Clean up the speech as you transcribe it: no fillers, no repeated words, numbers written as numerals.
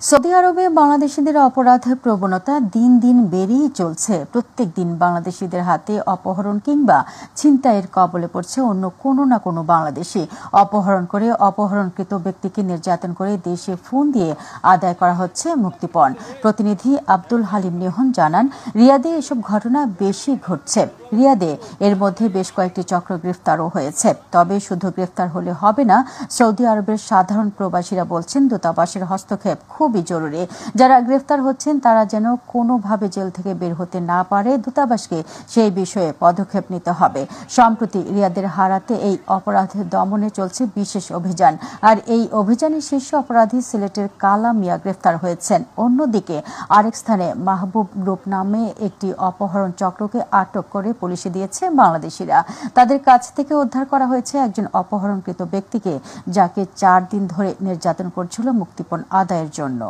Saudi আরবে বাংলাদেশিদের অপরাধ প্রবণতা দিন দিন বেড়েই চলছে। প্রত্যেক দিন বাংলাদেশিদের হাতে অপহরণ কিংবা ছিনতাইয়ের কবলে পড়ছে অন্য কোনো না কোনো বাংলাদেশি। অপহরণ করে অপহরণকৃত ব্যক্তিকে নির্যাতন করে দেশে ফোন দিয়ে আদায় করা হচ্ছে মুক্তিপণ। প্রতিনিধি আব্দুল হালিম নিহন জানান, রিয়াদে এসব ঘটনা বেশি ঘটছে। রিয়াদে এর মধ্যে বেশ কয়েকটি চক্র গ্রেফতারও হয়েছে। তবে শুধু গ্রেফতার হলে হবে না, সৌদি আরবের সাধারণ প্রবাসীরা বলছেন দূতাবাসের হস্তক্ষেপ খুবই জরুরি। যারা গ্রেফতার হচ্ছেন তারা যেন কোনোভাবে জেল থেকে বের হতে না পারে, দূতাবাসকে সেই বিষয়ে পদক্ষেপ নিতে হবে। সম্প্রতি রিয়াদের হারাতে এই অপরাধ দমনে চলছে বিশেষ অভিযান। আর এই অভিযানে শীর্ষ অপরাধী সিলেটের কালা মিয়া গ্রেফতার হয়েছেন। অন্যদিকে আরেক স্থানে মাহবুব গ্রুপ নামে একটি অপহরণ চক্রকে আটক করে পুলিশে দিয়েছে বাংলাদেশিরা। তাদের কাছ থেকে উদ্ধার করা হয়েছে একজন অপহরণকৃত ব্যক্তিকে, যাকে 4 দিন ধরে নির্যাতন করছিল মুক্তিপণ আদায়ের জন্য।